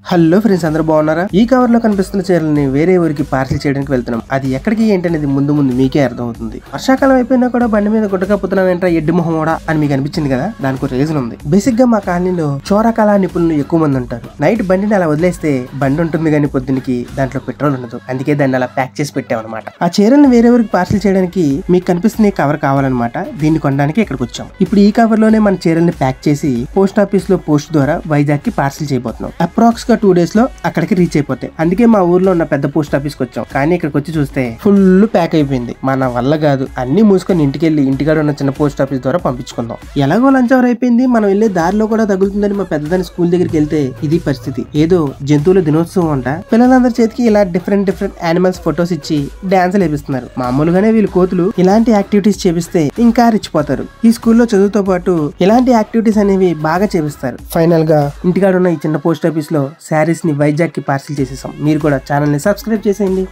Hello friends, అందరూ బాగున్నారా? ఈ కవర్ లో కనిపిస్తున్న చీరలని వేరే ఊరికి పార్సిల్ చేయడానికి వెళ్తున్నాం. అది ఎక్కడికి ఏంటనేది ముందు మీకే అర్థం అవుతుంది. వర్షాకాలం అయిపోయినా కూడా బండి మీద గుడ్డకప్పుతున్నాం ఏంట్రా ఎడ్డి మొహమోడా అని మీకు అనిపించింది కదా. దానికి ఒక రీజన్ ఉంది. బేసిక్ గా మా కాలనీలో చోరకళా నిపుణులు ఎక్కువ మంది ఉంటారు. నైట్ బండిని అలా వదిలేస్తే బండి ఉంటుంది కానీ పొద్దునికి దాంట్లో పెట్రోల్ ఉండదు. అందుకే దాన్ని అలా ప్యాక్ చేసి పెట్టామన్నమాట. ఆ చీరల్ని వేరే ఊరికి పార్సిల్ చేయడానికి మీకు కనిపిస్తున్న కవర్ కావాలన్నమాట. దీన్ని కొనడానికి ఇక్కడికి వచ్చాం. ఇప్పుడు ఈ కవర్ లోనే మన చీరల్ని ప్యాక్ చేసి పోస్ట్ ఆఫీస్ లో పోస్ట్ ద్వారా వైజాగ్ కి పార్సిల్ చేయబోతున్నాం. అప్రాక్స్ 2 days లో అక్కడికి రీచ్ అయిపోతాయి. అందుకే మా ఊర్లో ఉన్న పెద్ద పోస్ట్ ఆఫీస్ కి వచ్చాం. కానీ ఇక్కడికి వచ్చి చూస్తే ఫుల్ ప్యాక్ అయిపోయింది. మన వల్ల కాదు, అన్ని మూసుకొని ఇంటికెళ్ళి ఇంటికాడ ఉన్న చిన్న పోస్ట్ ఆఫీస్ ద్వారా పంపించుకుందాం. ఎలాగో లంచ్ అవర్ అయిపోయింది. మనం వెళ్ళే దారిలో కూడా తగులుతుందని మా పెద్దదాని స్కూల్ దగ్గరికి వెళ్తే ఇది పరిస్థితి. ఏదో జంతువుల దినోత్సవం అంట. పిల్లలందరి చేతికి ఇలా డిఫరెంట్ యానిమల్స్ ఫొటోస్ ఇచ్చి డాన్స్ లేపిస్తున్నారు. మామూలుగానే వీళ్ళు కోతులు ఇలాంటి యాక్టివిటీస్ చేపిస్తే ఇంకా రెచ్చిపోతారు. ఈ స్కూల్లో చదువుతో పాటు ఇలాంటి యాక్టివిటీస్ అనేవి బాగా చేపిస్తారు. ఫైనల్ గా ఇంటికాడ ఉన్న ఈ చిన్న పోస్ట్ ఆఫీస్ లో శారీస్ ని వైజాగ్ కి పార్సిల్ చేసేసాం. మీరు కూడా ఛానల్ ని సబ్స్క్రైబ్ చేసేయండి.